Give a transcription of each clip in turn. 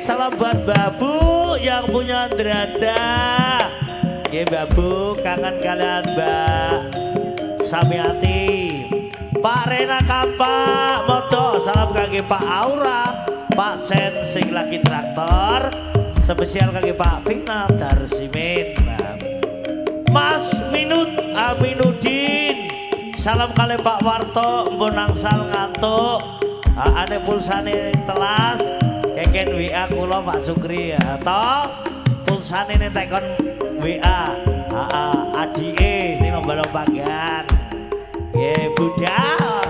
Salam buat Babu yang punya Drada. Babu kangen kalian Mbak Samiati. Pak Rena Kapak moto salam kaki Pak Aura, Pak Sen sing lagi traktor, spesial kaki Pak Pina Darsimin, Mas Minut Aminuddin, salam kali Pak Warto Bonangsal ngantuk, ane pulsane telas, keken WA kula Pak Sukri atau pulsane netekon WA, adike sing nomor panggan. Budal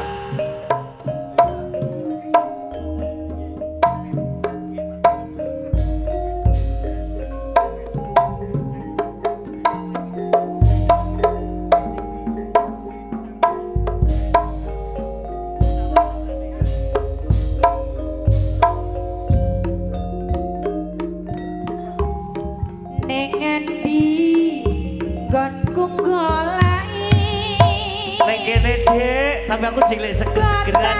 ning endi nggonku goleki ning kene Dik, tapi aku cilik seger-segeran.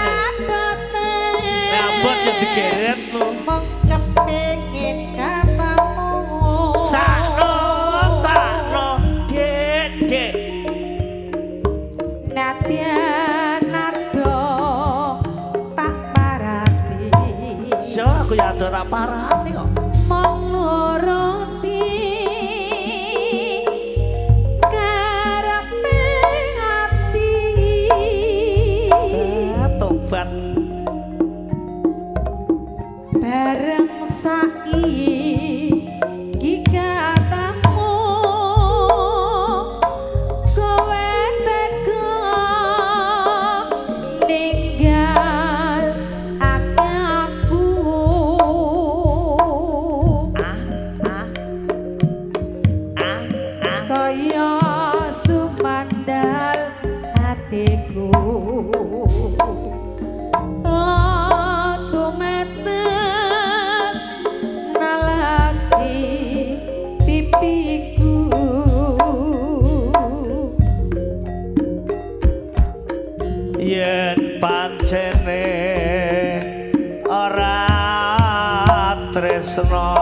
Nek abot yo digeret lu. mung kepengin kapamu Sakno Dik. nadyan nado tak parati Yo aku ya ado tak parani kok. mung nuruti karepe ati Tobat bareng saiki katamu kowe tega ninggal aku kaya sumandal hatiku tumetes nalasi pipiku yen pancene ora tresno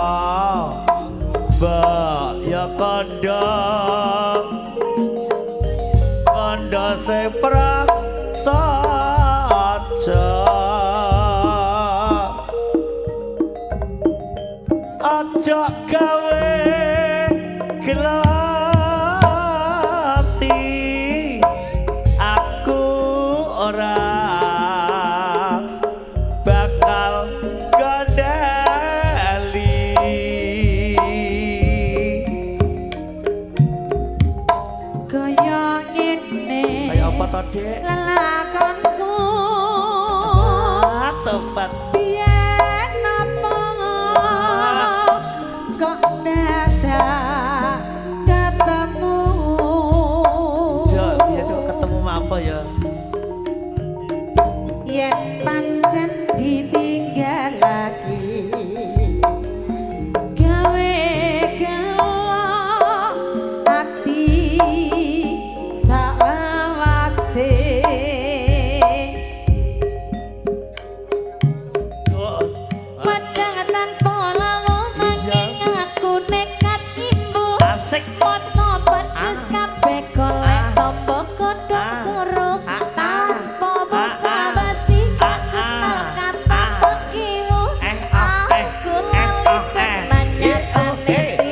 mbok ya kandha sing prasaja aja gawe gelati aku ora bakal kandhali kaya ngene kaya apa to Dik lelakonku tobat biyen napa kok dadak ketemu ya biyen kok ketemu apa ya yen pancen ditinggal lagi gawe hati salawase padang tanpa lalu nanging aku nekat imbu asik foto pedes kabeh golek tombol kodhok suruh tanpa basa-basi kenal kata pekiu aku lali tenan nyatane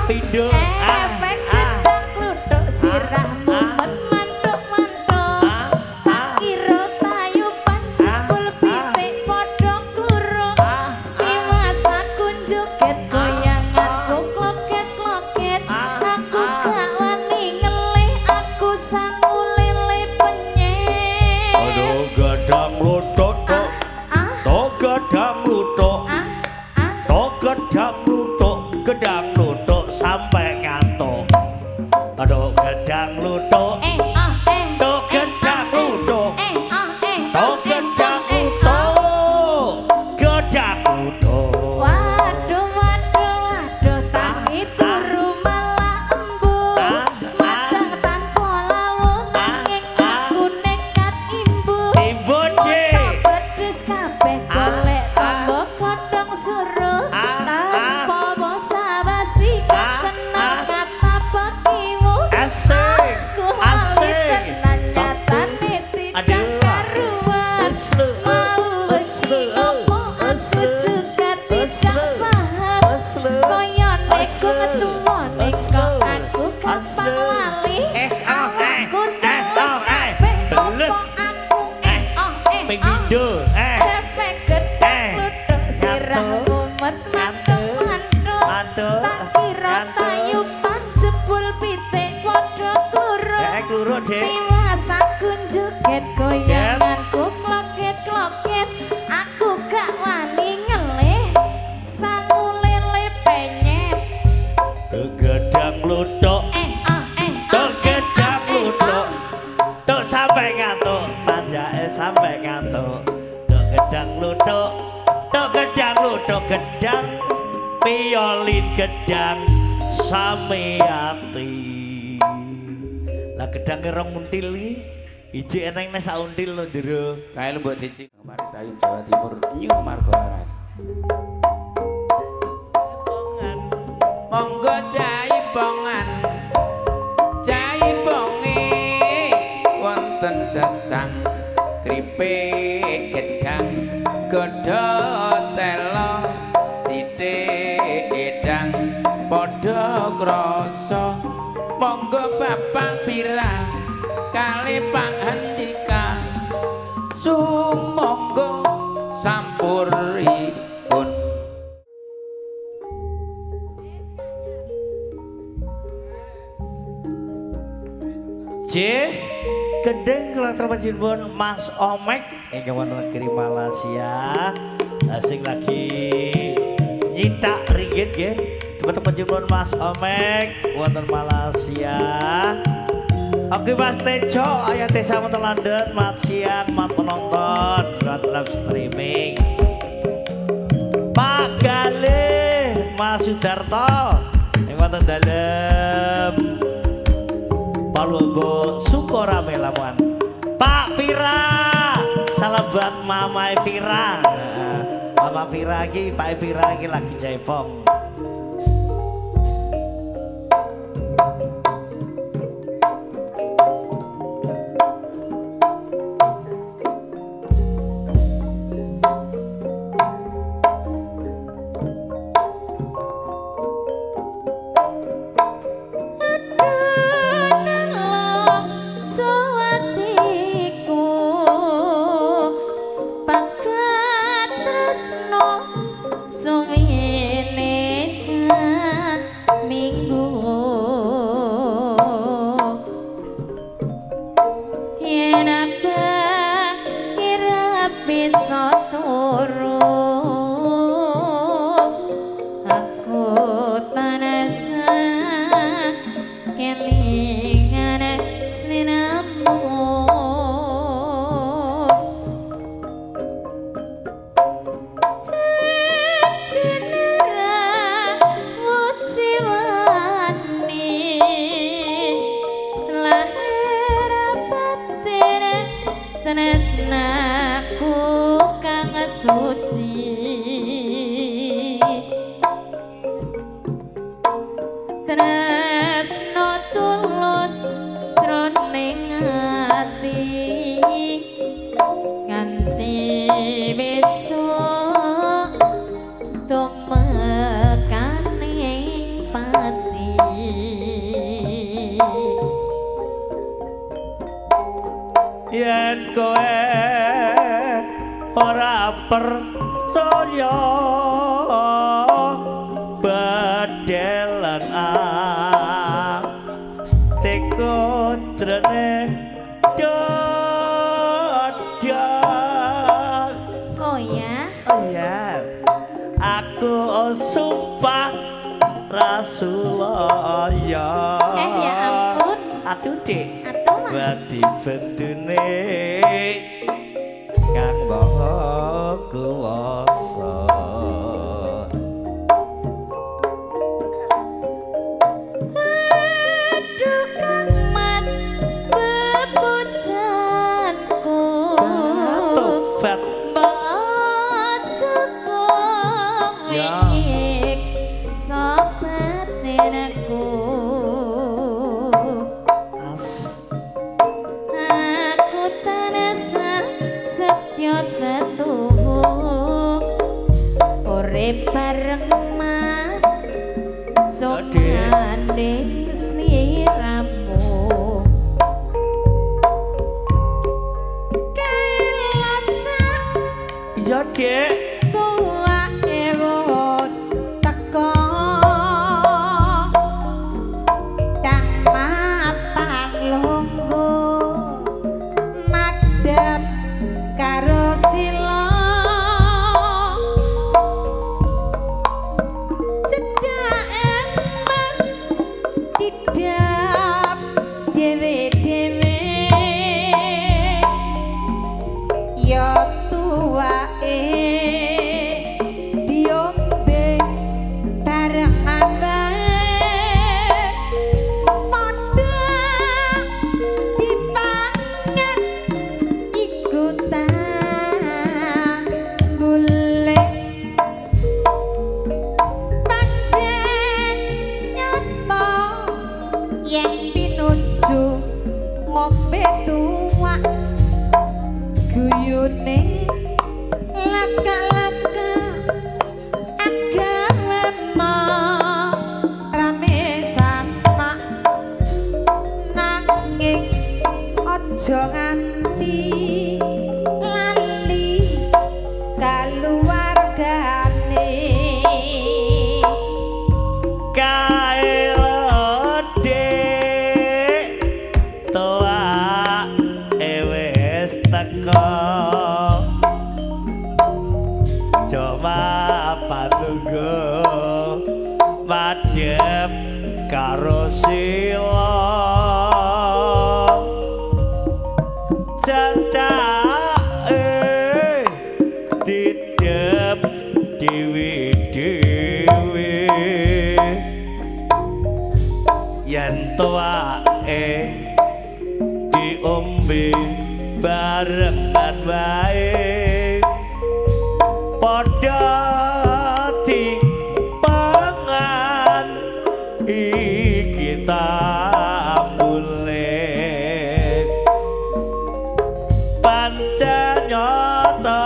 tidur efek gendang kluthuk sirahmu mantuk-mantuk tak kira tayuban jebul pitik padha kluruk iwasaku joget goyanganku kloket-kloket aku gak wani ngelih aku sangu lele penyet aduh gadang lutuk to gadang lutuk to gadang lutuk gedang lutuk sampai ngantuk aduh gedang lutuk to gedang lutuk to gedang Pengindo Cepet gedang lutuk sirah umet mantuk tak kira tayupan jebul pitik padha kluruk tiwasan kunjuget goyanganku kloket aku gak wani ngelih sangu lele penyet gedang lutuk gedang lutuk tuk sampai ngantuk panjake sampai ngantuk tuk gedang lutuk gedang piolin gedang samiyati lah gedang rong muntili iji eneng nes sauntil lho ndero kae lu mbok dicik kemarin Tayub Jawa Timur nyum margo laras monggo jaipongan jaibonge wonten secang kripik gedang godho telo sithik edang padha krasa monggo bapak pirang kali pangandika sumangga sampuripun J gendeng kula terpanjenengan Mas Omek ing negeri Malaysia asing lagi nyintak ringgit nggih teman-teman Mas Omek wonten Malaysia. Oke Mas Tejo ayat desa wonten London mat siang mat penonton buat live streaming. Pak Galih Mas Sudarto ing wonten dalem Palunggo Sukorame Lamongan. Pak Vira salam buat Mama Vira. Mama Vira iki Pak Vira iki lagi jaipong. Yen kowe ora percaya bedelan teko trene dadak. Oh ya? Oh ya. Aku sumpah Rasulullah ya. Ya ampun. Aduh Dik. Wadi bendune kang maha kuwasa aduh kang mas bebujanku tobat bojoku winyik sobatenku bareng mas sokanding sliramu kailan Iya, Dek. tuwake wis teko kang mapan lunggu madhep karo sila cedak emas didap dhewe-dhewe ya tuwake diombe barengan wae padha dipangan iku tanggule pancen nyata yen pinuju ngombe tuwak guyune laka-laka agama rame sanak nanging aja nganti lali kaluwargane Kae Dek. Toa wis teko. Coba panunggu madhep karo sila candake didep dhewe-dhewe yen tuwake diombe barengan wae padha dipangan iki tambule pancen nyata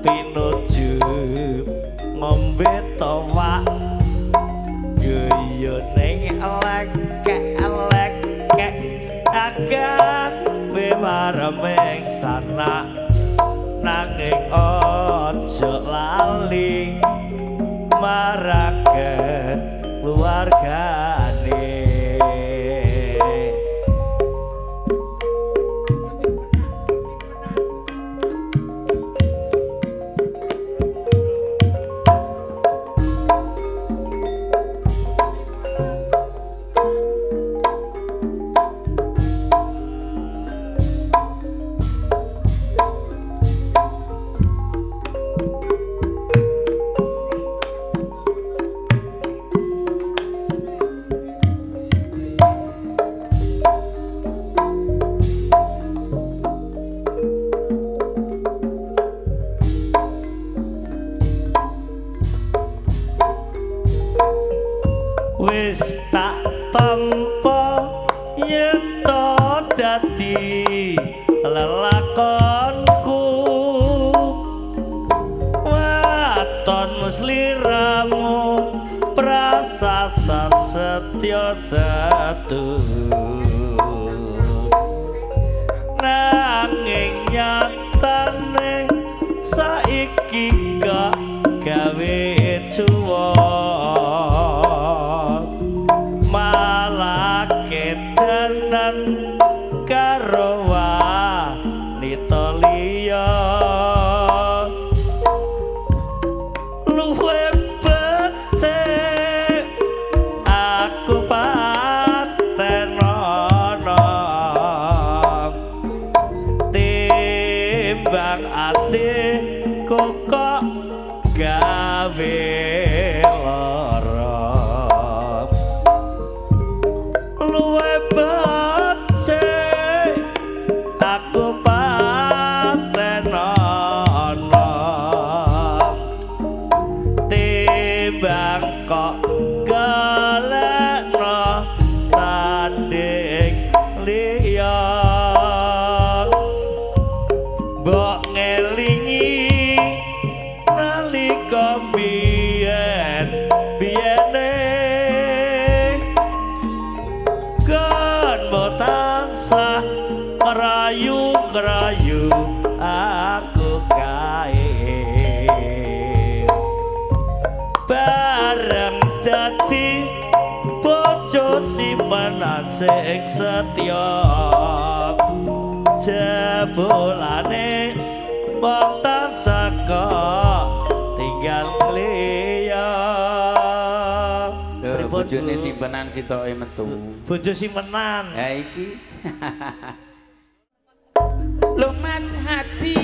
pinuju ngombe tomak guyu ning elek agak bemaremeng sana nanging ojo lali marake keluargane wis tak tampa yen to dadi lelakonku waton sliramu prasasat setya satu nanging nyatane saiki kok gawe cuwon kedanan karo wanita liya luwih becik aku patenono timbang atiku kok gawe lara luwe becik aku patenono timbang kok golekno tanding liya mbok ngelingi nalika biyen-biyene tansah kerayu aku wonten saka tinggal liya. Lho bojone simpenan sitoke metu. Bojo simpenan. Ha iki. Lho Mas hati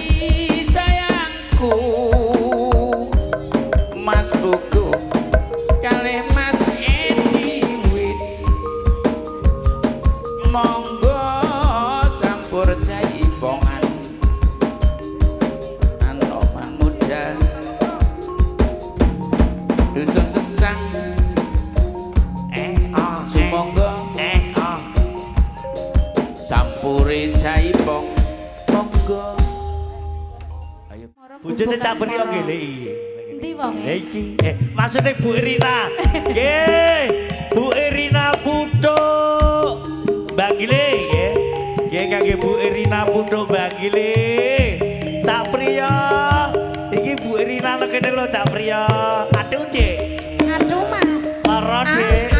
sayangku. Mas buku kalih Mas Edi wit. Monggo sampur jaipongan. Anoman muda. Dusun sencang. Sumangga sampure jaipong monggo. Ayo Bojone tak beri ngene iki. Endi wong? Iki maksude Bu Irina. Nggih, Bu Irina Putuk Bangile nggih. Nggih kangge Bu Irina Putuk Bangile. Cak priya. Iki Bu Irina nek kene lho Cak priya. Aduh, Cik. Aduh Mas. Lara, Dik.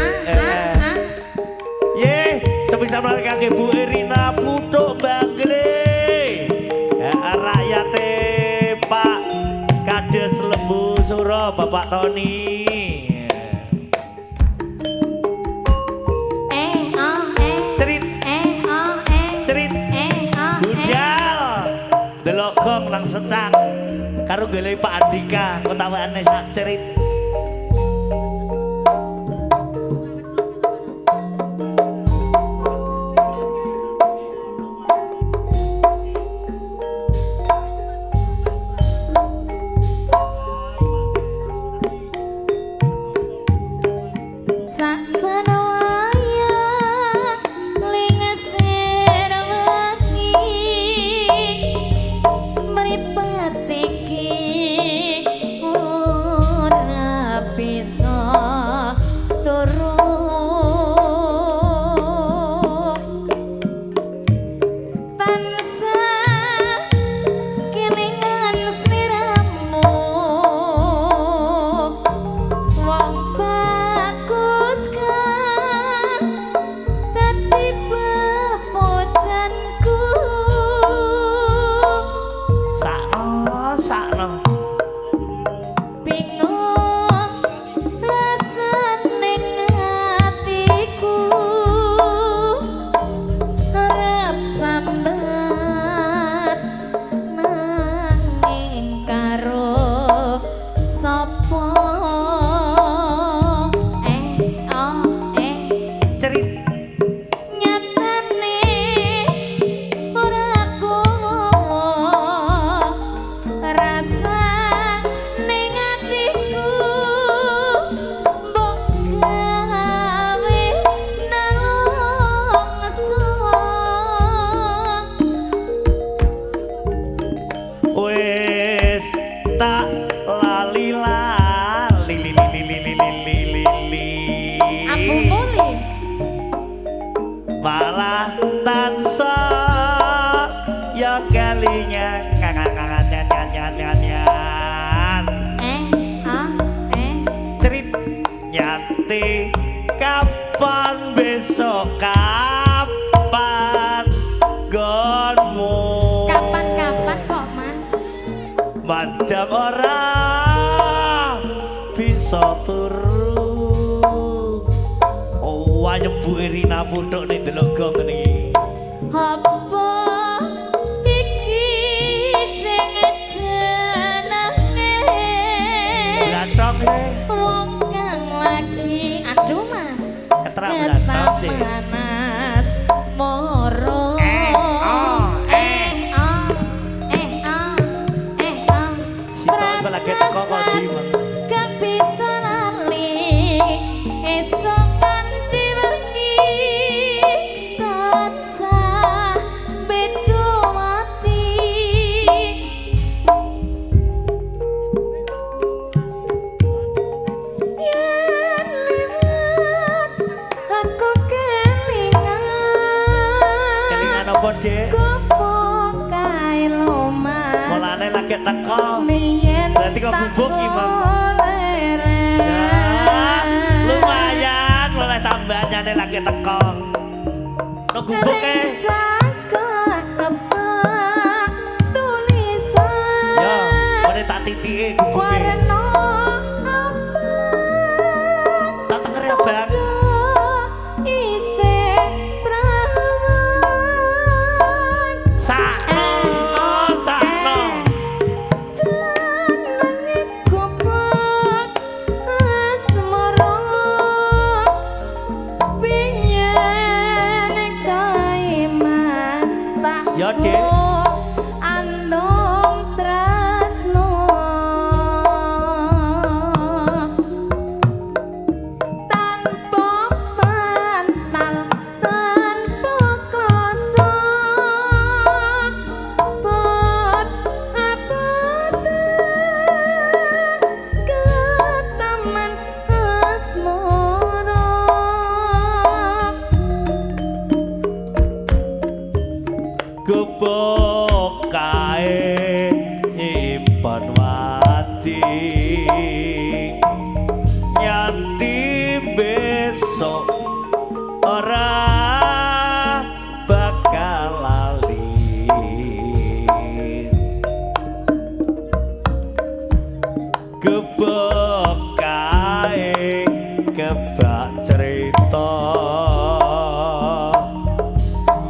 Ye, sebisa kangge Bu Irina Putuk Bangile. Rakyate Pak Kades Lembu Suro Bapak Tony. Cerit cerit budal delok gong nang secang karo gele Pak Andika utawane sak cerit. Malah tansah ya kalinya Trit nyanti kapan besok kapan gonmu Kapan-kapan kok Mas? Madam orang bisa turu. Oh wayang Bu Irina Putuk ning delok gong ngene iki. Apa iki sing jenenge? Blathok e. Wong kang lagi aduh Mas. Ketra blathok, Dik. Panas moro. Sitok lagi teko kok ndi, Mas? Gak bisa lali esok kanthi wengi tansah beda mati. Yen liwat aku kelingan. Kelingan apa, Dik? Gopo kae lo Mas. Mulane lagi teko. Mien Berarti kok gubuk iki, Mam? Ya, lumayan mulai tambahnya lagi teko. No gubuk e. Jaga apa tulisan titike gubuk. warna Tak tengere abang. isih prawan Sakno, sakno. jenenge gobak asmara biyen kae mas tak Ya, Dik. andong tresno tanpa pantal tanpa klasa bot abada ketaman asmara Gubuk kae impan wati nyanti besok ora bakal lali gubuk kae kebak cerita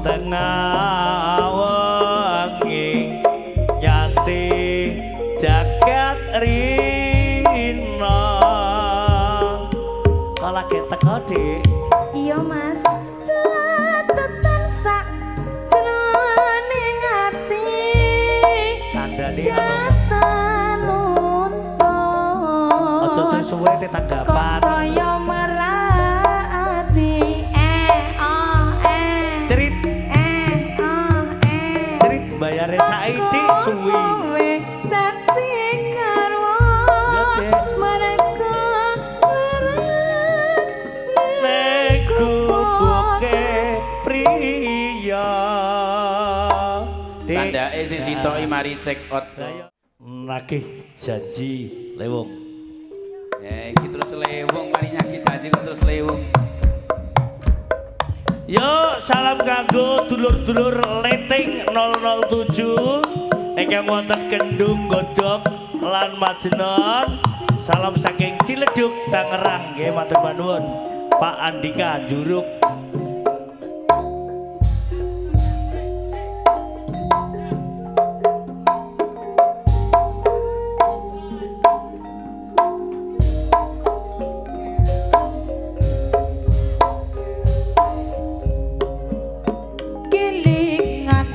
tengah wengi nyati jagat rina kok lagi teko dik iya mas catetan sak jroning ati kandhane anu datan untung aja suwe te tanggapan kok saya merati cerit cerit bayare saiki suwi kowe dadi garwa Ya, Dek. mereka nek gubuke priya dik Tandake sing sitoki mari check out. nagih janji lewung Iki terus lewung mari nyagi janji kok terus lewung. Yo, salam kanggo dulur-dulur Leting 007 ingkang wonten Kendung Godhong lan Majnun. Salam saking Ciledug Tangerang nggih matur nuwun. Pak Andika Juruk. kelingan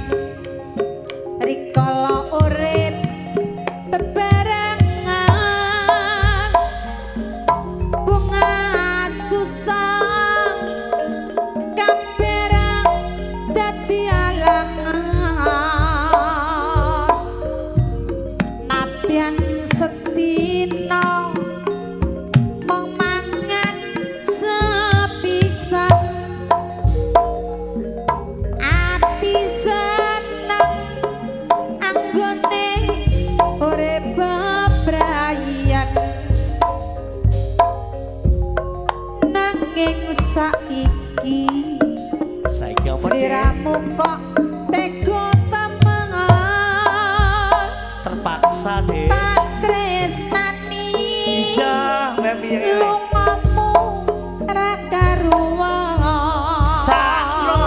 rikala urip bebarengan bunga susah kaperang dadi alangan nabian setino mong mangan sepisan ati seneng anggone urip bebrayan nanging saiki Saiki apa dik? sliramu kok tega temengan Terpaksa dik. tak tresnani Iya, nek piye ngene. lungamu ra karuan Sakno,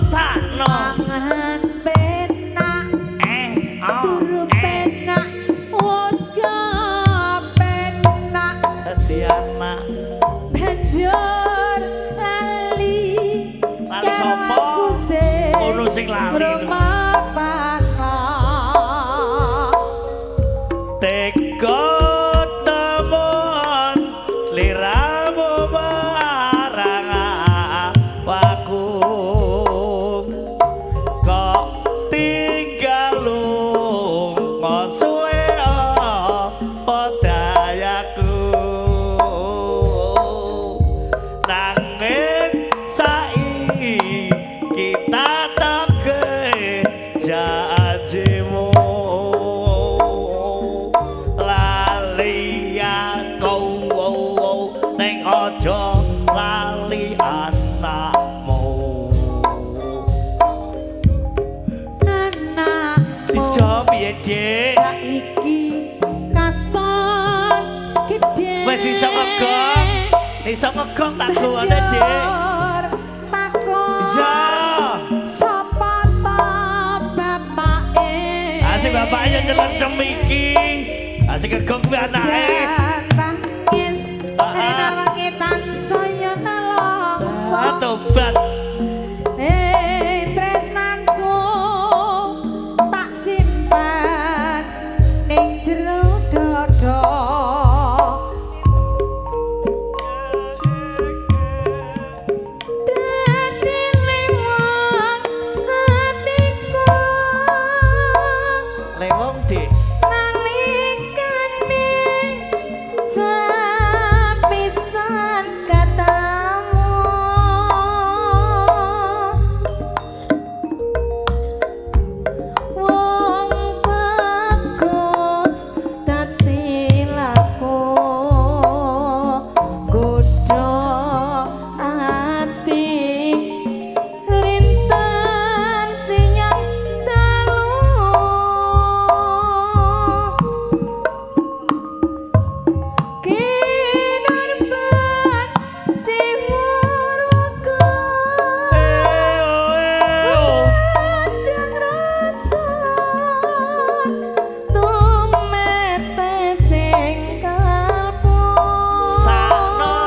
sakno. mangan penak turu penak wis kepenak Dadi anak. banjur lali Lali sapa? Ono sing lali itu. Teko temon iso ngegong tak gawane, Dik. Takon. Iya. Sapa ta bapake? Asik bapake nyelendem iki. Asik ngegong kuwi anake. Tangis. Rena wengi tansaya nalongso. Tobat. Tresnanku tak simpan ning jero dada. Dadi lewong atiku. Lewong, Dik. Nalikane sepisan katamu. Wong bagus dadi laku godho ati rinten sinyang dalu. Kinarban jiwaku padang rasa tumete sing kalbu. Sakno.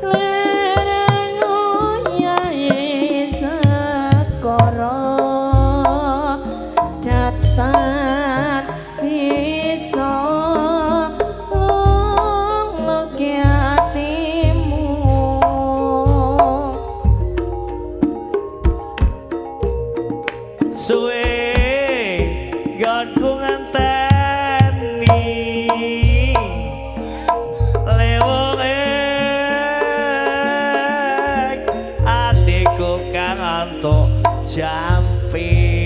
Lereng uyahe sekara datan bisa ngleki atimu. Suwe gonku ngenteni lewong adikku kang antuk jampi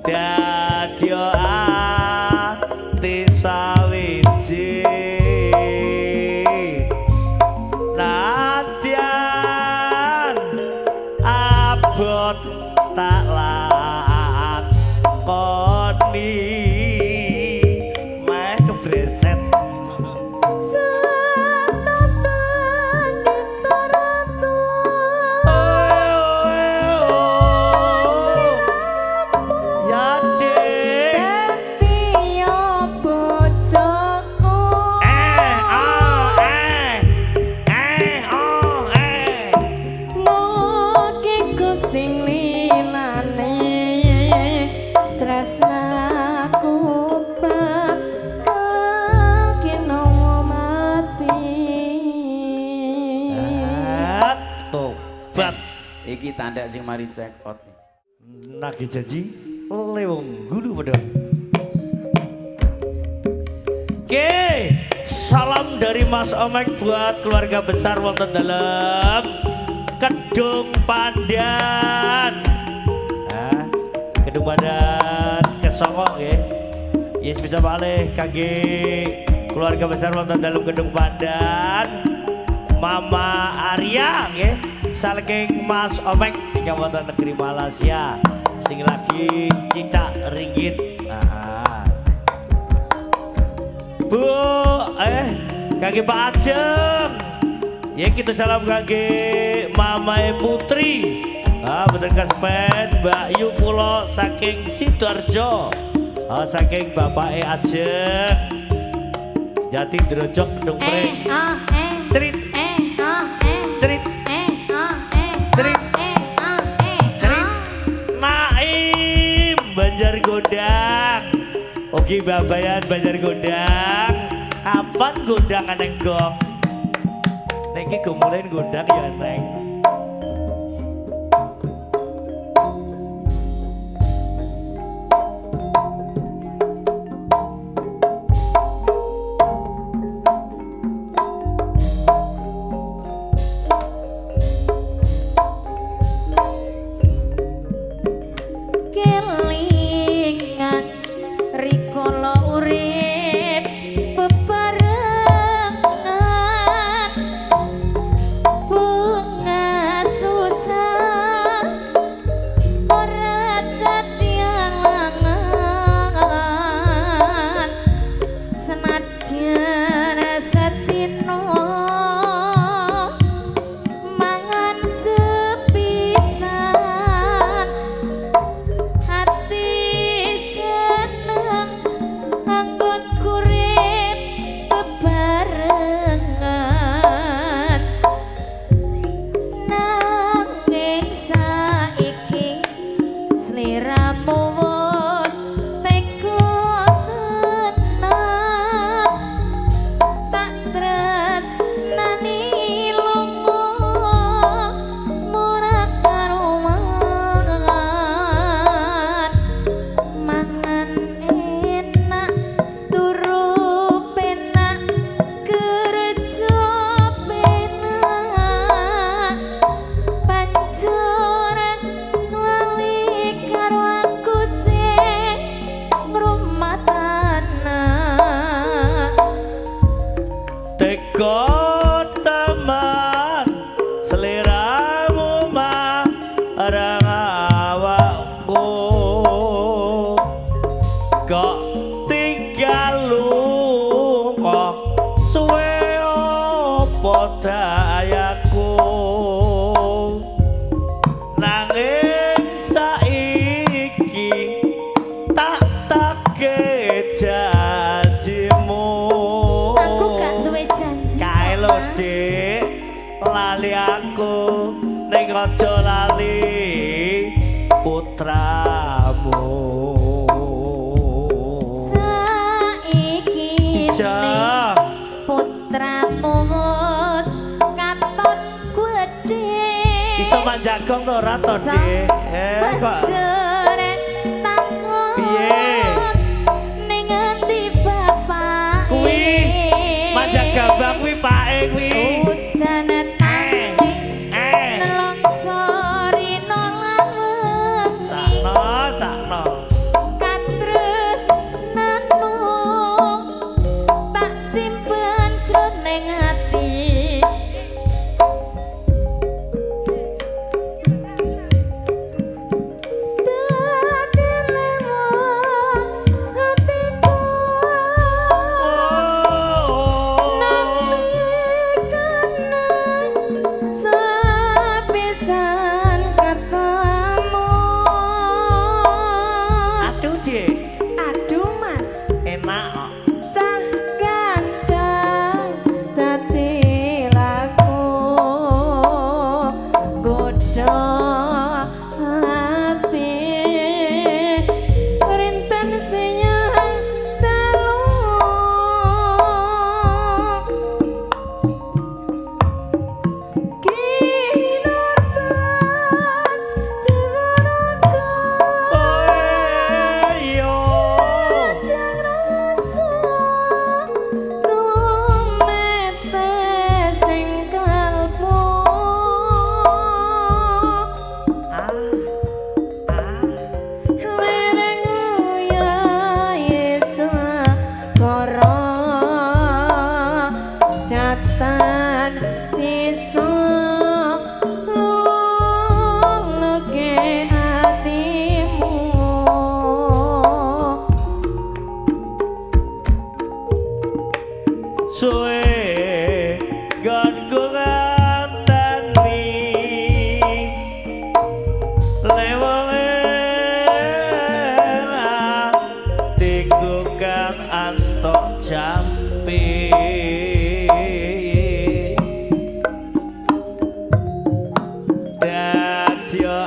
dadya ati sawiji nadyan abot tak lakoni meh kebreset. Satopan ditaratu Ya, Dik. dadi yo bojoku. Mugi Gusti linane tresnaku bakal kinowo mati. Tobat. Iki tanda sing mari check out. Nagih janji lewong gulu padha. Oke, salam dari Mas Omek buat keluarga besar wonten dalam Kedung Pandan. Kedung Pandan kesongok ya. Yes bisa balik kangge keluarga besar wonten dalam Kedung Pandan. Mama Arya ya. Saking Mas Omek tinggal wonten negeri Malaysia. Sing lagi kita ringgit. Bu, kaki Pak Ajeng. Ya kita salam kaki Mamae Putri. Betul kaspen Mbak Yu Pulo saking Sidoarjo. Saking Bapak Ajeng. Jati Drojok Kedung Pring. Trit. Trit. Trit. Trit. Naim Banjar Godang. Oke babayan Banjar Godang. Kapan godang aneng gong? Neng iki gomulain godang ya neng. Kelingan rikala urip bebarengan bunga arang awakku kok tinggal lunga suwe apa dayaku nanging saiki tak take janjimu Aku gak duwe janji. kae lho Dik lali aku ning aja lali putramu Saiki Bisa. putramu wis katon gedhe. iso manjagong to ora to Dik kok Piye? Ning endi bapak kuwi manjag gambang kuwi pake kuwi udan tangis nelongsori nolan wengi sakno katresnanmu tak simpen jroning ati dadi lewat hatiku sepisan ketemu aduh Dik aduh mas enak kok cah gandang dadi laku godho hati rinten siang dalu kinarban jiwaraku oh iya dan rasa tumetes ing kalbu lereng Yesus karo datan bisa luluke atimu suwe gonku nganteni lewonge tinggu kang antok jampi dadya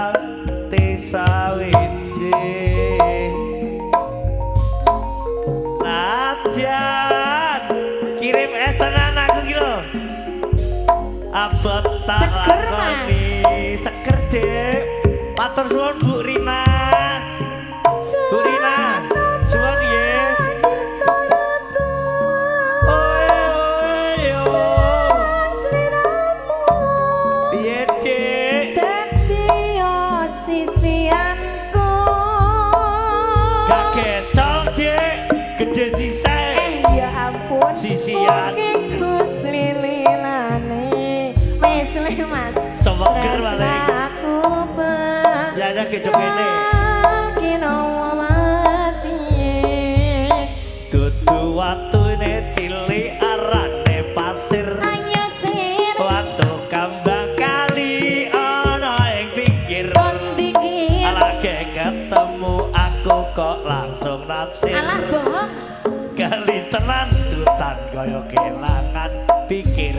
ati sawiji Najan kirim es tenan aku ki lho. Abot tak Seger, lakoni seger Dik. Matur suwun Bu Rina. Bu Rina, suwun nggih. Oe oe yo. Piye Dik? dadi sisianku Gak kecol Dik. Gede sise. ya ampun Sisian. Gus lililane wis le mas Semeger balik. aku Ya ada kejo kene. kinowo mati Dudu watune cilik arane pasir. ayo sir Watu kambang kali ana ing pinggir. kondiki Alage ketemu aku kok langsung naksir. alah bohong Kali tenan dutan kaya kelangan pikir.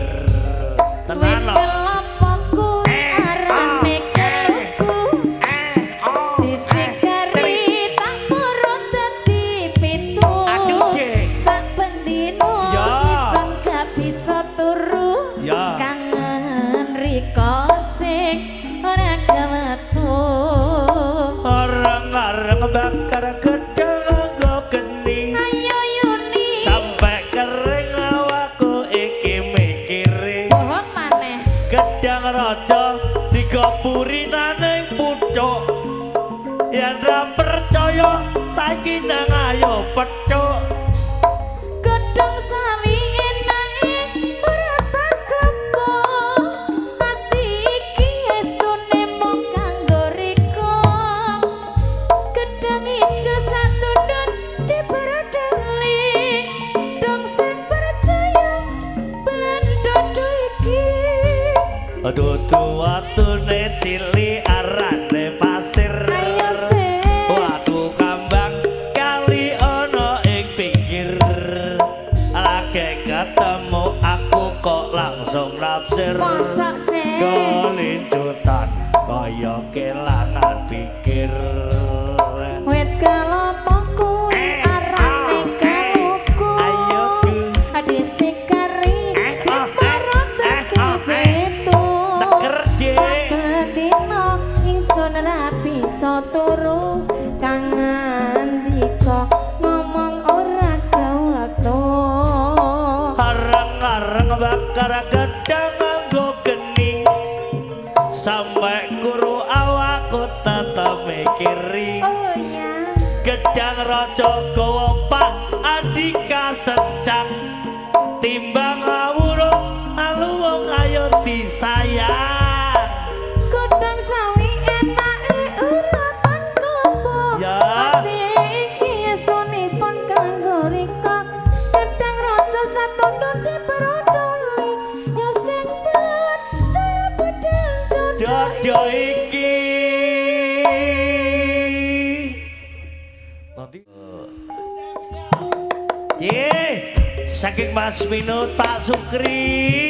Tenan lho. Kelompokku arane keluku disikari tak murut dadi pitu Aduh, Dik. sak bendino Ya. bisa gak bisa turu Ya. kangen riko sing ora kemetu Orang-orang bakar gedeng nggo geni. ayo Yuni Sampai kering awakku iki mikire. bohong maneh Gedang raja digopuri nang pucuk. Yen ra percaya saiki nang ayo petuk. Godhong sawi enake ora tak klopo. Pasti iki estune Dudu watune cili arane pasir. Ayo sih. Watu kambang kali ana ing pinggir. Lagi ketemu aku kok langsung naksir. Masak sih. Kelincutan kaya kelangan pikir. Wit kelapa kuwi arane kaluku. Ayo ku. Ade sikari itu. Seger dik. Bedino ingsun ra bisa turu kang ngandika ngomong ora kewatu. Areng-areng bakar gedang nganggo geni. Sampai kuru awakku tetep mikiri. Oh ya. Gedang raja gawa Pak Andika secang. Timbang ngawurung aluwung ayo disayang. Godang sawi enake urapan klopo. Ya. Ati iki estunipun kanggo rika. Gedang raja satunduk diperodoli. Ya sing daya bedel Dodo iki. Nanti saking Mas Minut Pak Sukri.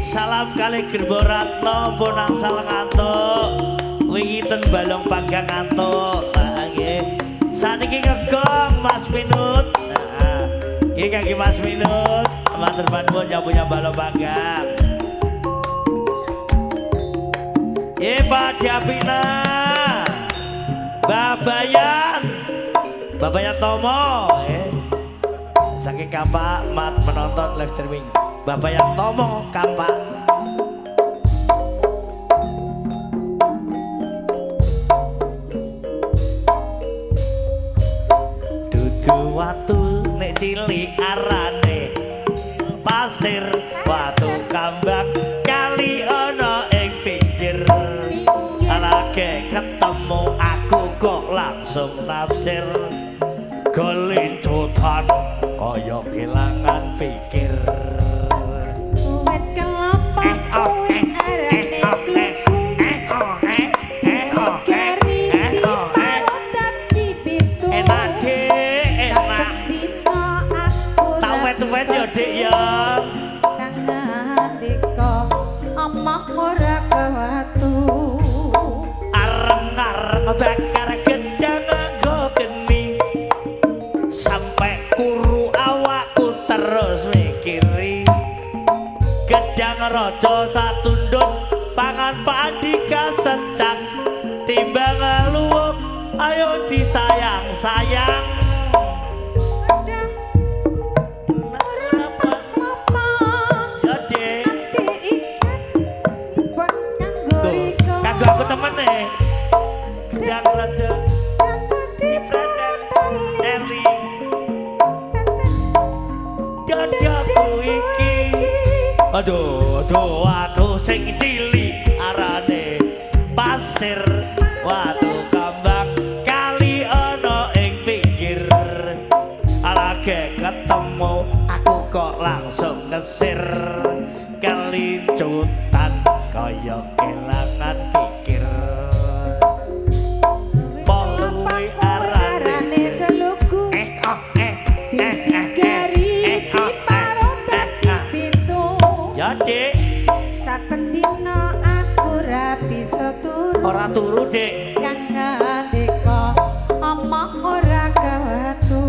Salam kali Gerbo Ratno Bonang Salang ngantuk. Wingi ten balong panggang ngantuk. Nggih. Saniki ngegong Mas Minut. Iki kangge Mas Minut. Matur nuwun punya balong panggang. Pak Diapina. Babayan Tomo. Saking Kampak mat menonton live streaming. Babayan Tomo Kampak. Dudu watu nek cilik arane pasir. Watu kambang kali ana ing pinggir. Lagi ketemu aku kok langsung nafsir. Kelincutan kaya kelangan pikir. Wit kelapa kuwi arane kluku. Disikari diparut dadi pitu. Enak dik, enak. Dino aku Tau wet-wet ya dik ya. kang ngandika omah ora kewatu. Areng-areng bakar gedang nganggo geni. Sampai kuru awakku terus mikiri. Gedang raja satunduk pangan Pak Andika secang. Timbang luwung ayo disayang-sayang. Gedang ora apa-apa. Ya dik. Diikat buat kanggo Tuh, riko. kanggo aku temen nih. Gedang raja di Fredel Eli. Dadaku iki. Aduh, aku sing cilik arane pasir. Watu kambang kali ana ing pinggir. Lagi ketemu aku kok langsung ngesir. Kelincutan kaya kelangan pikir. Poluwi arane keluku. Disigari diparut dadi pitu. Ya dik, Saben dina aku ra bisa turu. ora turu dik. Kang ngandika omah ora kewatu.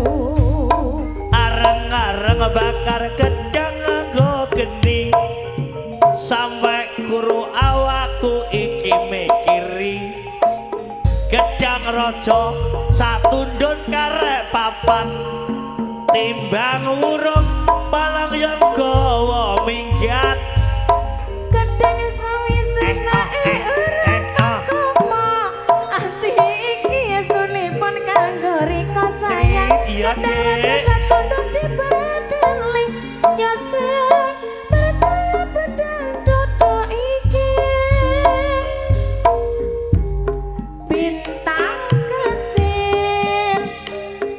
Areng-areng bakar gedang nganggo geni. Sampai kuru awakku iki mikiri. Gedang raja satundun karek papan. Timbang wurung palang yang gawa minggat. Gedang sawi senake ora komo. Ati iki esunipun kanggo rika sayang. Iya, Gedang Dik. satunduk diberedeli. Ya sing percaya bedang dodo iki. Bintang kecil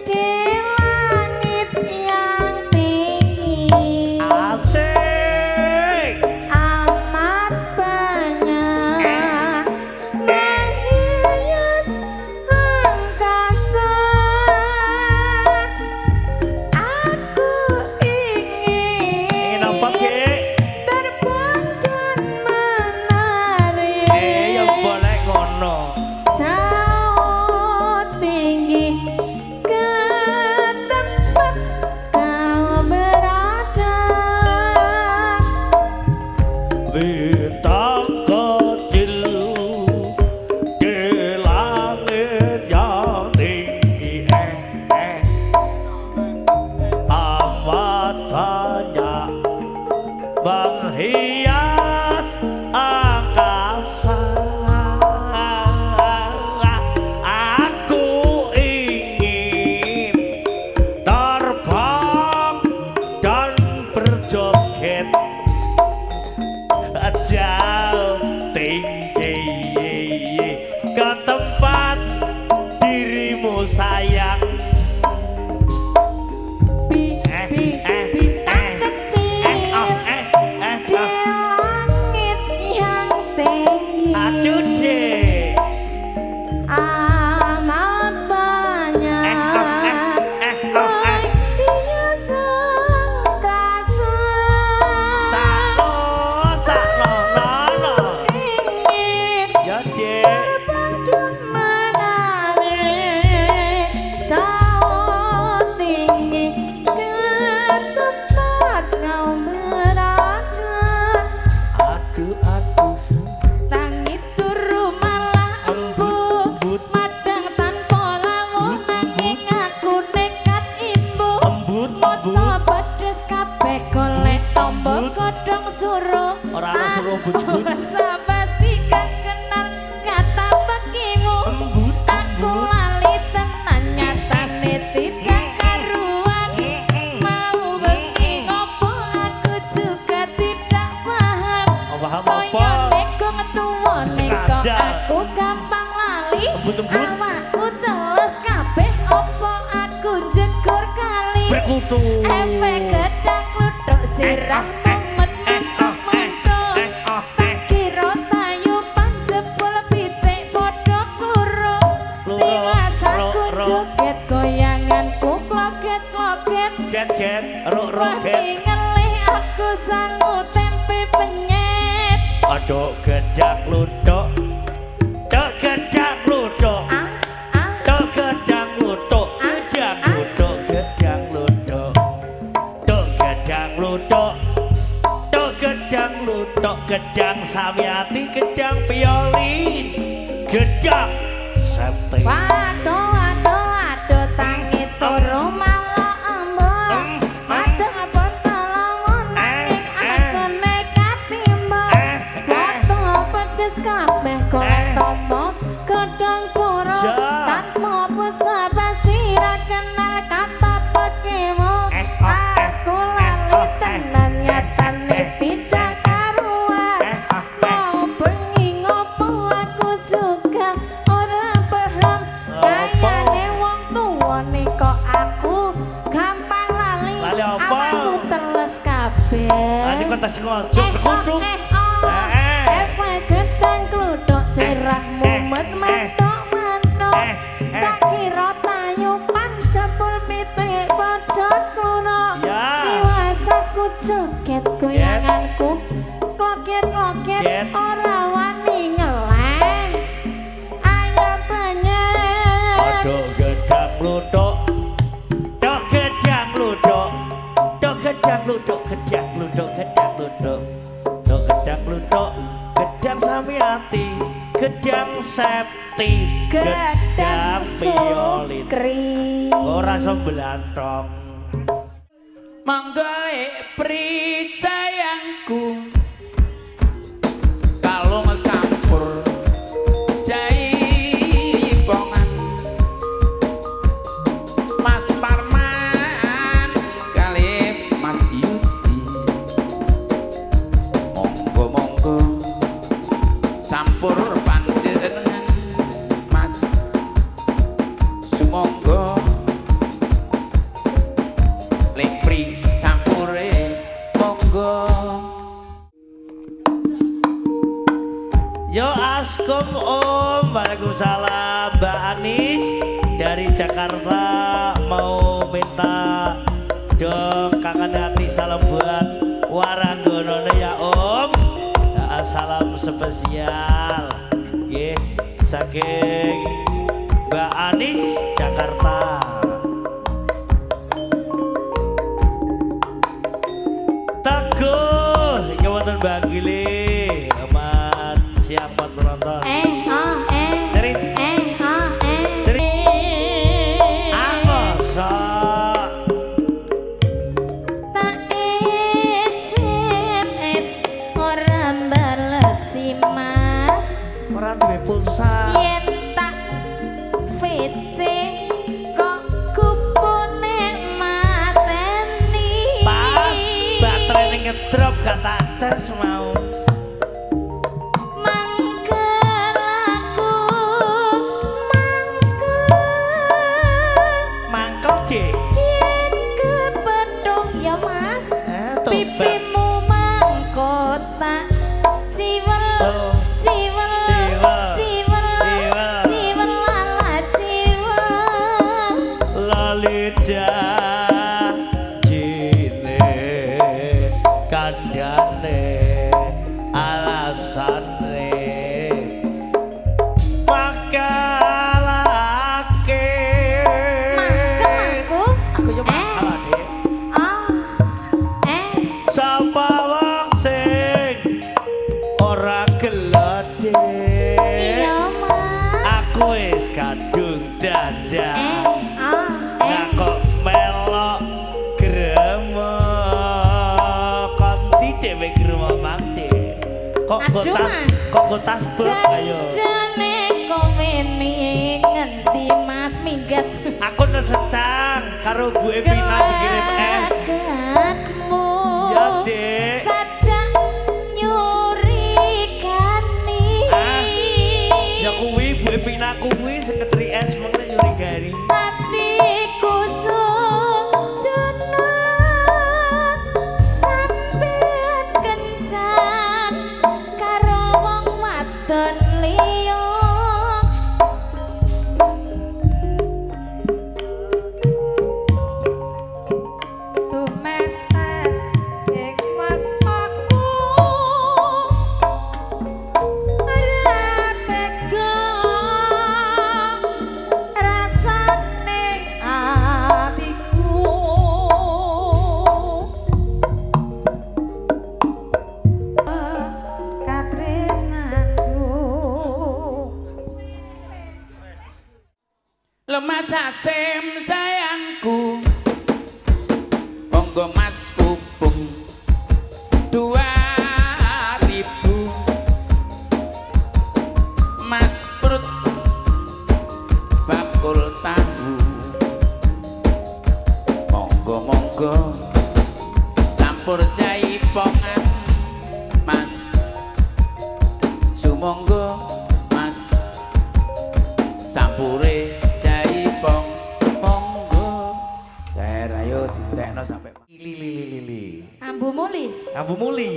di langit yang tinggi. Asik. Amat baik. tinggi. Aduh Cik. Amat banyak dia sekasa Sakno nono. ingin Ya Cik. berpantun menarik jauh tinggi ke tempat kau berada. Aduh Langit turu malah embut madang tanpa lamun nanging aku nekat imbuh embut moto pedes kabeh golek tombol godhong suruh Ora ana suruh embut-embut. basa-basi gak kenal kata bagimu Embut aku lali tenan nyatane tidak karuan mau bengi ngopo aku juga tidak paham. Paham Koyo apa? neko metuwa neko Disengaja. aku gampang lali. Embut-embut. Awakku teles kabeh opo aku jegur kali. Berkutu. Efek gedang kluthuk sirah mumet mentok-mentok. Tak kira tayupan jebul pitik padha kluro. Tingas aku joget goyanganku kloget-kloget. Get ruk Wati ngelih aku sangu tempe penyet. Aduh gedang luthuk. Tok gedang luthuk. Tok gedang luthuk. Gedang luthuk, gedang luthuk. Tok gedang luthuk. Tok gedang luthuk, gedang samyati, gedang pioli. Gedang sate. Waduh, tangi turu malah embun. Madeng botol lamun nanging aku nekat timbul. Foto pedes kabeh golek tombol godhong suruh. Ja. Tanpa basa-basi ra kenal kata bagimu. Aku lali tenan nyatane tidak karuan. Mau bengi ngopo aku juga ora paham. Kayane wong tuwane kok aku gampang lali. Lali apa? Awakku teles kabeh. Nanti kok tas ngojo berkutu. Efek gedang kluthuk sirah mumet mentok-mentok. Tak kira tayupan jebul pitik padha kluro. Ya. Diwasaku joget goyanganku kloget-kloget Get. ora wani ngeleng. Ayo banyak. Aduh gedang luthuk. Tok gedang luthuk. Tok gedang luthuk, gedang luthuk, gedang luthuk. Tok gedang luthuk, gedang samyati, gedang septi, gedang pioli. Sukri. Ora sembelantong. Monggo pri sayangku kalung sampur jaipongan Mas Parman kali Mas Yudi monggo sampur panjenengan Mas sumangga Lepri campure monggo. Yo askum om, waalaikumsalam Mbak Anis dari Jakarta mau minta dong kangen hati salam buat Waranggono ya om. Nah, salam spesial, yeah, saking Mbak Anis Jakarta. Teguh, ini wonten Mbak Gili, amat siapa penonton? Cerit, sok. Tak SMS ora balesi mas. Ora duwe pulsa. Yen tak VC kok kupone mateni. Pas baterai ngedrop gak tak cas mau. Mangkel aku Mangkel Dik. yen kepethuk ya mas. Tobat. Pipimu mangkotak ciwel. Oh. makalake Aku aku yo makal Dik sapa wong sing ora gelode iya mas aku wis kadung dadak nah kok melok gremo konti dhewe gremo mang Dik kok Aduh, gotas Mas. kok gotas blok ayo Janjane komeni ngenti mas minggat aku nesecang karo Bu Evina dikirim es Gelagatmu ya Dik saja nyurigani ya kuwi Bu Evina kuwi sekretari es mengko nyuri gari hatiku sujono sampean kencan karo wong wadon liya tumetes ing mas aku ora tega rasane atiku katresnanku Lemas asem sayangku monggo mas pupung 2000 mas perut bakul tahu monggo sampur jaipongan mas sumonggo mas sampure jaipong monggo saya rayo ditekno sampai lili ambu muli Ambu Muli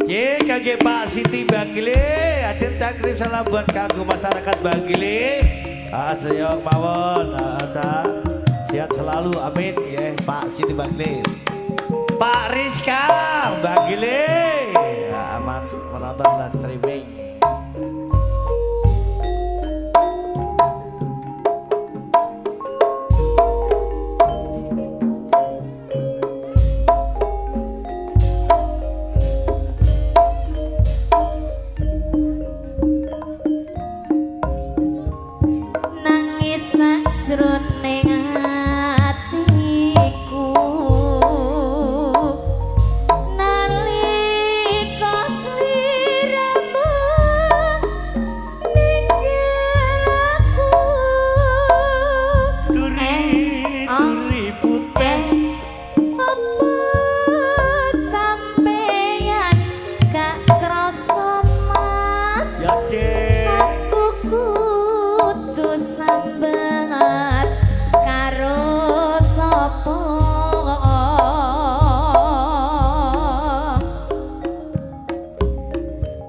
Ye kage Pak Siti Banggile hadir cakrim salam buat kanggo masyarakat Banggile aseyong mawon sehat selalu amin ya Pak Siti Banggile Pak Rizka Banggile aman menonton live streaming nangis sajroning atiku nalika sliramu ninggal aku duri putih apa sampeyan gak krasa mas ya Dek aku kudu sambat karo sapa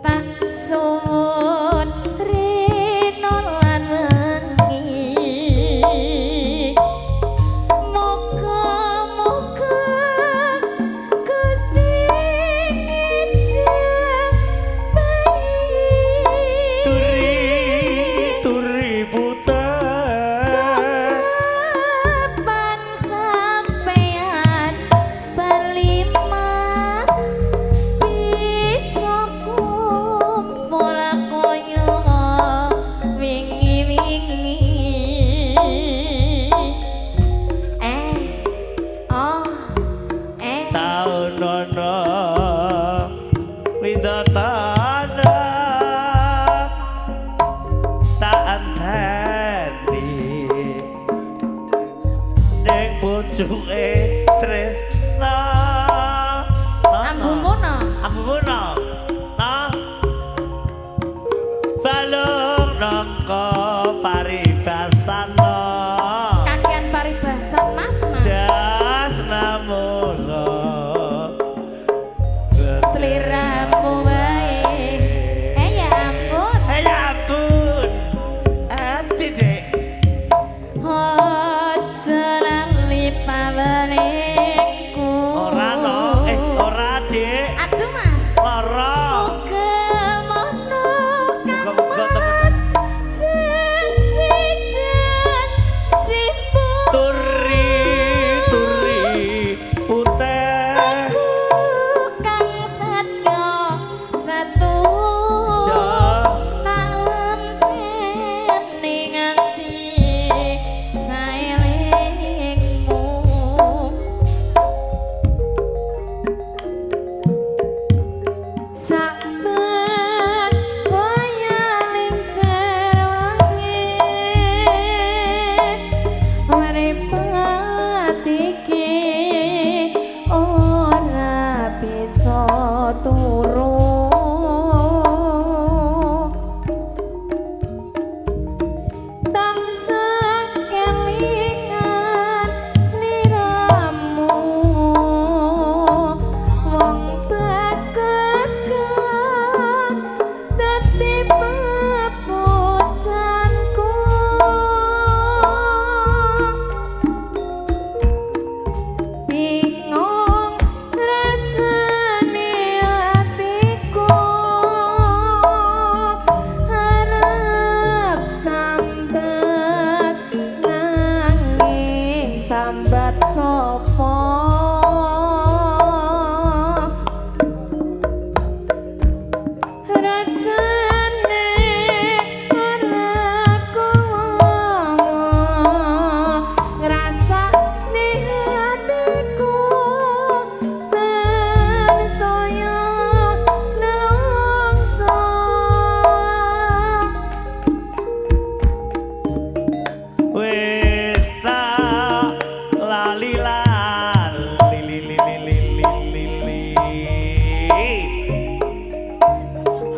tak suwun rino lan wengi moga-moga Gusti ngijak turi putih Sapan sampeyan bali mas bisa kumpul kaya wingi-wingi oh taun nono widatana tak anteni ning pucuke tresna ambumono ambumono balung nangka paribasana kakean paribasan mas das namono sliramu wae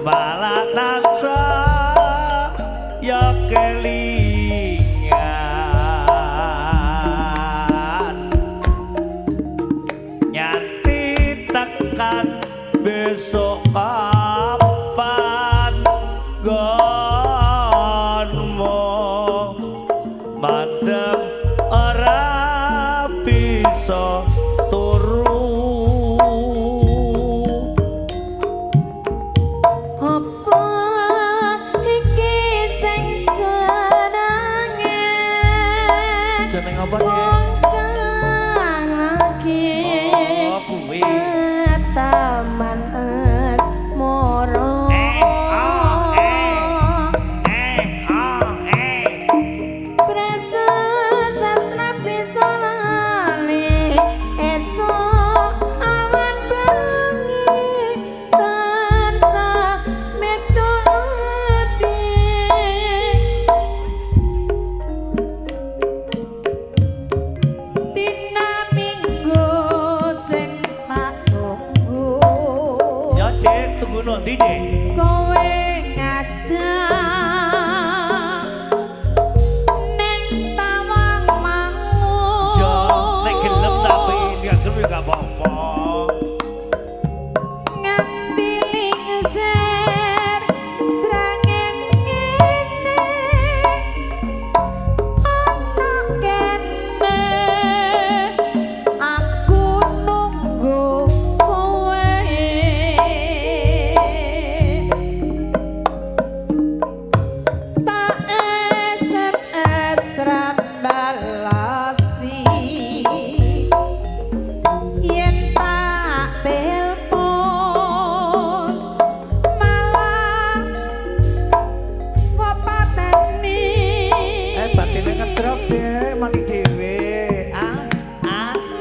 malah tansah ya kelingan nyanti tekan besok kapan gonmu madem ora bisa turu apa iki sing jenenge jeneng apa nih? Oh, kuwi. Taman Asmara. Prasa sastra bisa lali esok awan bengi tansah metu ati. Dina minggu sing tak tunggu Ya Dek, tunggu nanti Dek. kowe ngajak neng tawang mangu Ya, nek gelem tapi gak gelem ya gak apa-apa. nganti lingser srengeng ngene ana kene aku nunggu kowe tak SMS randalasi yen tak telepon malah papateni Batine ngedrop Dek, mati dhewe.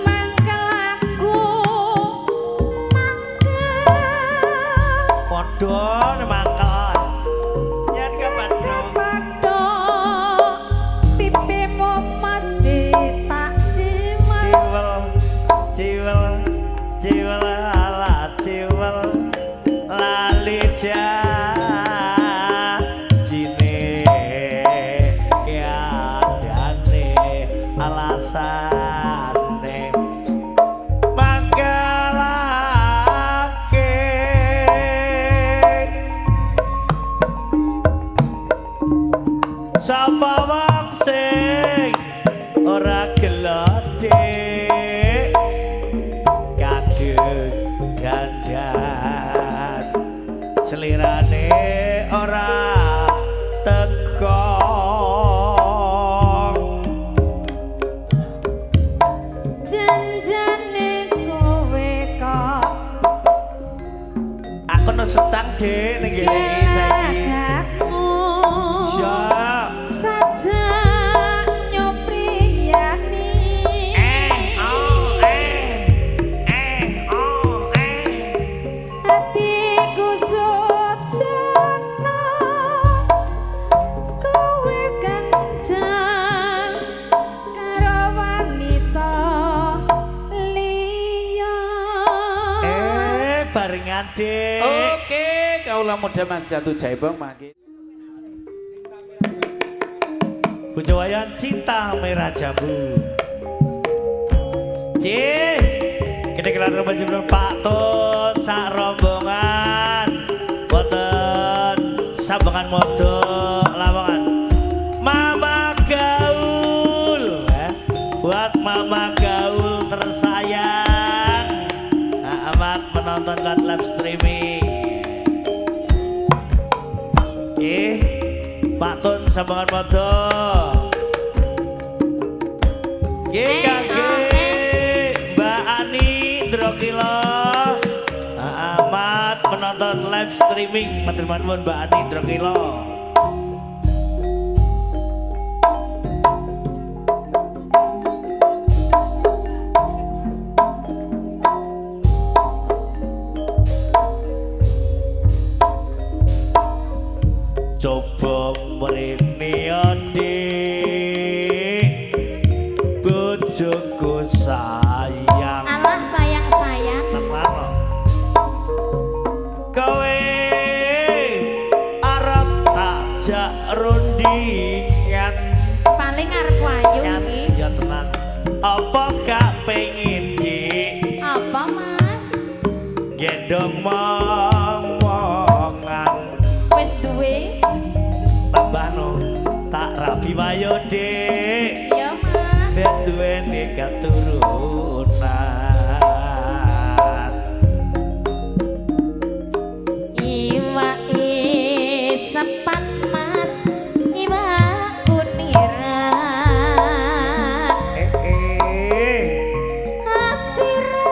mangkel aku mangkel Padha mangkon. Yen kapan dong? padha pipimu mesti tak cimet Ciwel, ciwel, ala ciwel, lali janjine, ya dane alasane mangkelake. Sapa wong sing ora gelodek kadung dandan selirane ora teko janjane kowe kok aku no setang Dek ning kene iki saiki. gelagakmu Siap. saja nyopriyani hatiku sujana kowe kencan karo wanita liya Barengan Dek. Oke, kaulah muda Mas Jatuh Jaibong mangke. Bujawayan cinta merah jambu. Cih, kita kelar rombongan Pak Tun sak rombongan. Boten sambangan modo lamongan. Mama Gaul, buat Mama Gaul tersayang. Amat menonton live streaming. Pak Tun sambangan modo. Mbak Ani Drokilo amat menonton live streaming matur nuwun Mbak Ani Drokilo. Coba mrene adik bojoku sayang. alah sayang-sayang Tenan. Kowe ringan Paling arep wayu iki. ya tenang apa gak pengen Apa Mas? gendong momongan Wis duwe? tambah no tak rapi wayo dek Ya Mas. ben duweni keturunan Iwake sepat Mas, iwak kuniran. Hati ra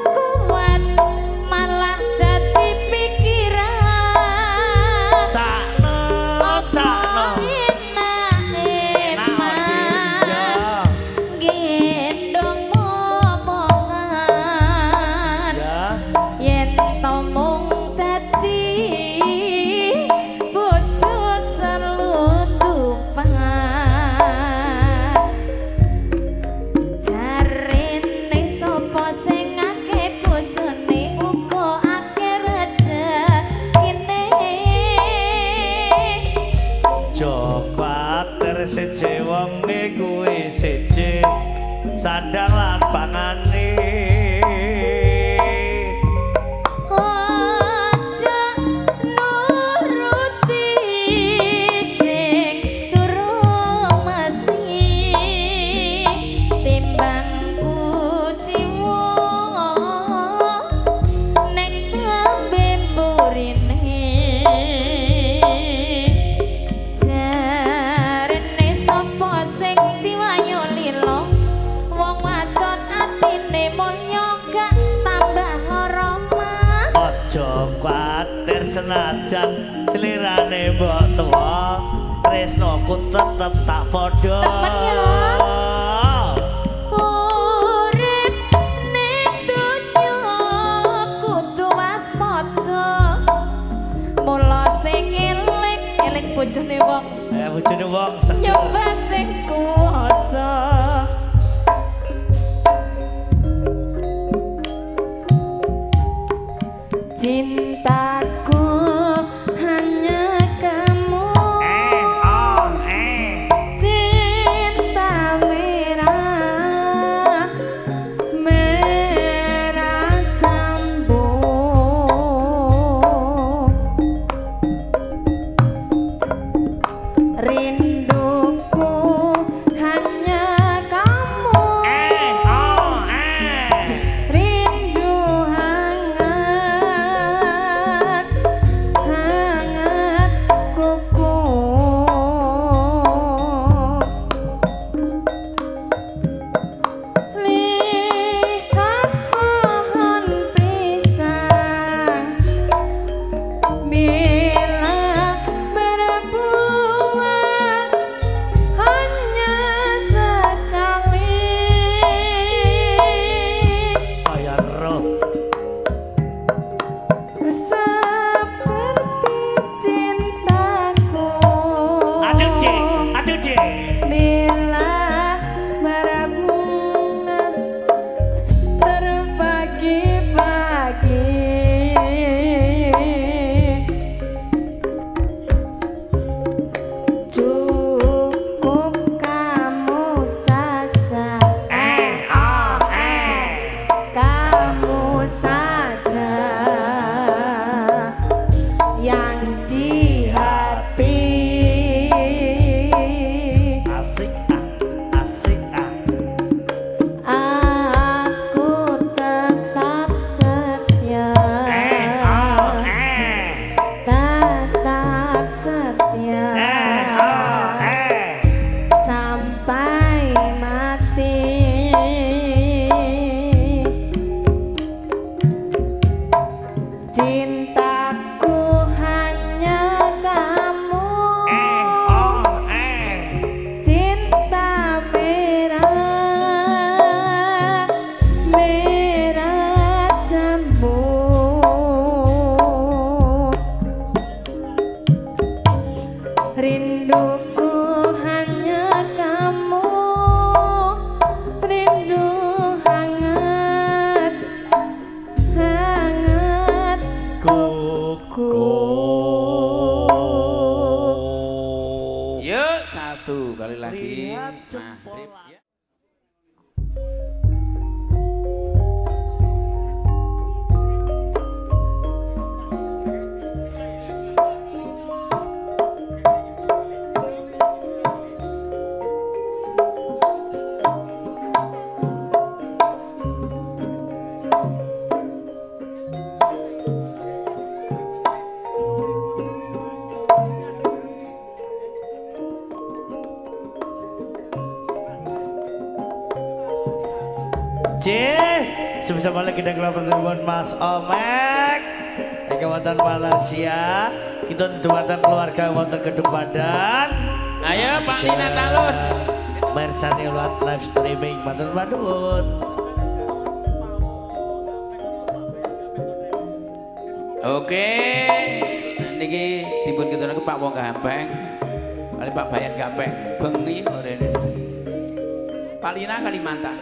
kuat malah dadi pikiran. sakno Enake Mas, gendong momongan. ya Yen to mung dadi bojo selutupan jarene sapa sing akeh bojone uga akeh rezekine Jokater seje wong kuwi seje sandang lan pangane aja nuruti sing durung mesti timbang kuciwa ning lambe mburine jarene sapa sing diwayu lilo wong wadon atine mulya gak tambah lara Mas. aja kuwatir senajan slirane mbok tuwa tresnoku tetep tak padha Temen ya. Urip ning donya kudu waspada. Mula sing eling bojone wong bojone wong nyoba sing kuwasa. Cintaku hanya kamu. Cinta merah, merah jambu. Rinduku hanya sebisa balik kita kelapa terbun Mas Omek yang wonten Malaysia kita wonten keluarga wonten Kedepadan. Ayo Pak Lina Talun mersani live streaming matur nuwun. Oke niki dipun keturaken Pak Wong Gampeng kali Pak Bayan Gampeng bengi orene Pak Lina Kalimantan.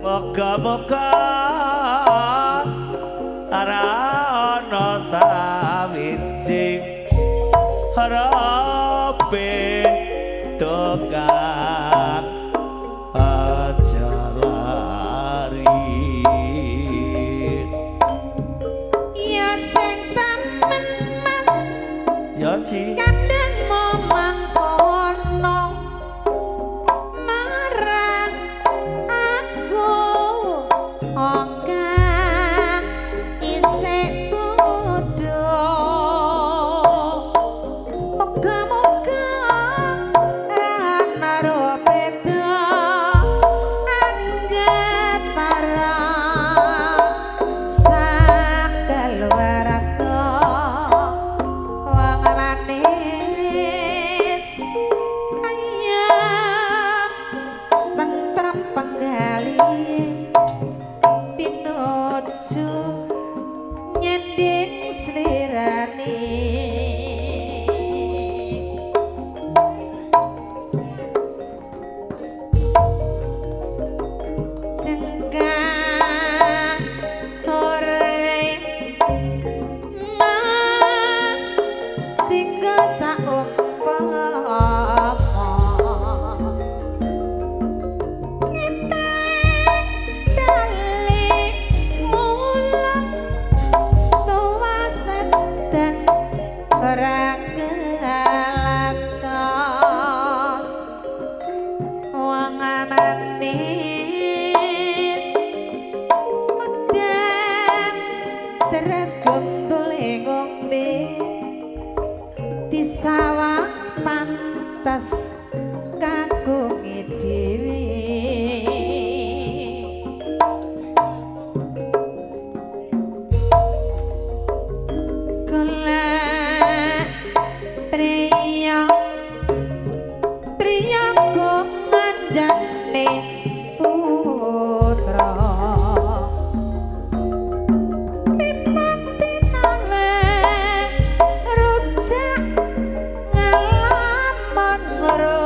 Moga-moga ora ana sawijining harape dokang aja lari ya sing tamen mas ya Ci kandang momang kono marang aku oka isih bodho moga-moga rana beda anjet para sakal waraka wong manis ayam tentrem penggali pinuju nyending slirani jenggah ore mas jika saumpama kita balik mulang tua sedan ora kelaka wong manis udan terus gondole ngombe di sawah pantas kagungi dhewe golek priya priya kok manjane putra timbang tinale rujak ngalaman ngoro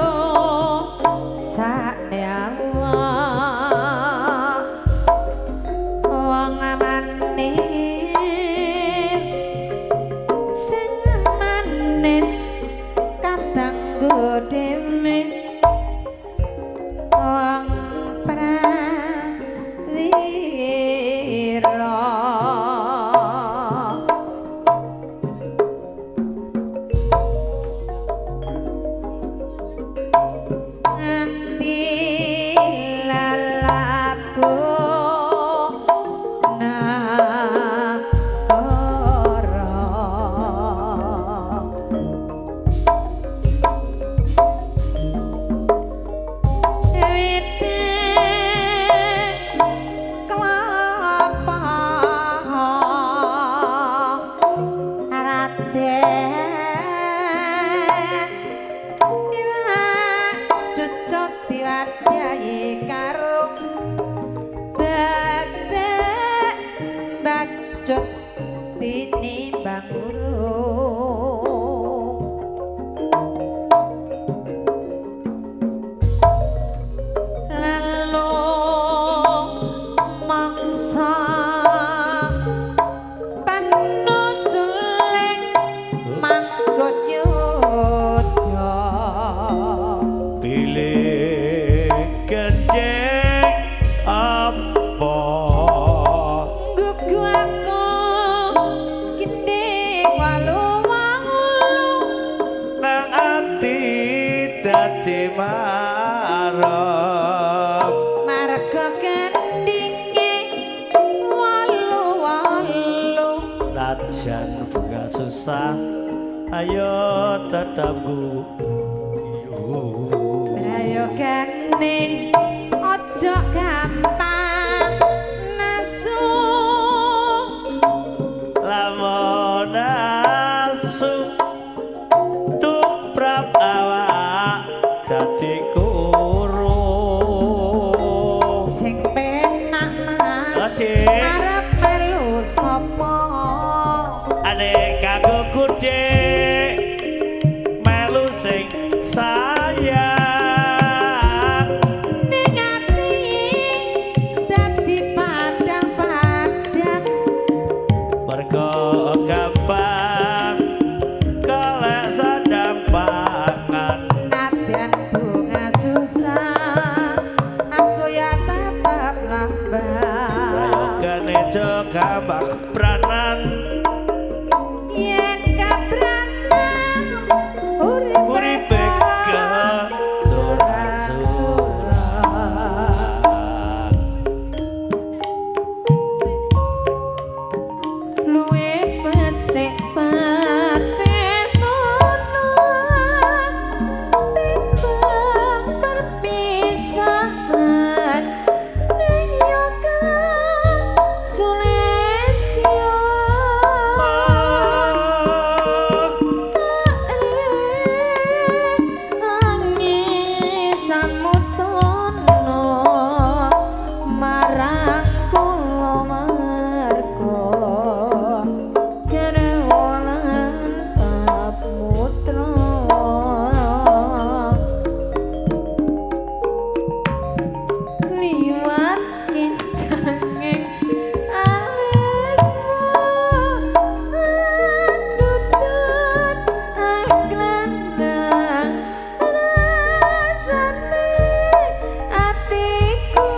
tinimbang urung lalu mangsa panusuling manggot yudha pilih gendeng apa gugu aku gendeng walu-walu nang ati dadi marep marga gendinge walu-walu najan bunga susah ayo tetap prayogane aja gampang nesu lamun asu tumrap awak dadi kurung sing penak mas Ade. arep melu sapa adek kanggo kudik melu sing sayang ning ati dadi padang-padang mergo gampang kalek sadang pangan nadyan bunga susah aku ya tetap lambat prayogane aja gampang pranan yen kabranan uripe kesuran-suran luwe becik paten ono timbang perpisahan ning yoga sulistyo tangisan mutono marang kula marga kerewolan paputra liwat kincanging alismu tutut aglandang rasane atiku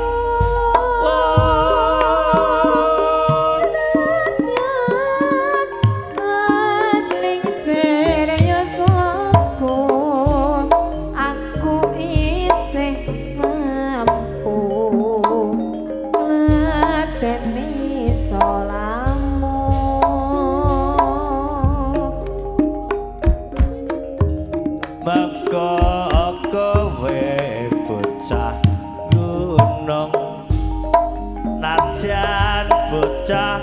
asling serius aku isih mampu ngadeni solamu mengko kowe bocah gunung najan bocah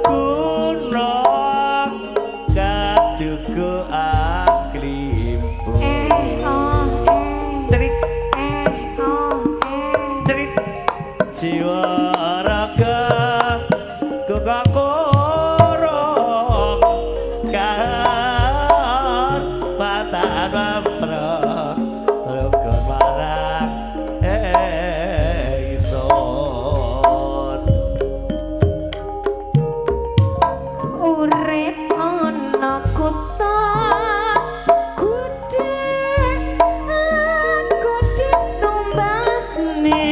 gunung kaduku aklimpu cerit cerit jiwa raga kegakorong kan mata mapro rukun marang ison urip ana kutha gudhe gudhe tumbasne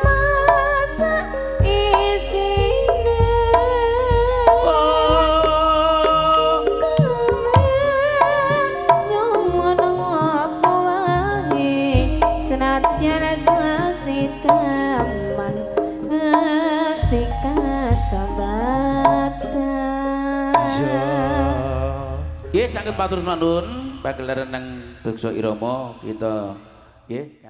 masa isine nyaman apa wae senadyan sasitaman mesti kasabatan Nggih saged matur nuwun pagelaran nang Bangsa Irama kita nggih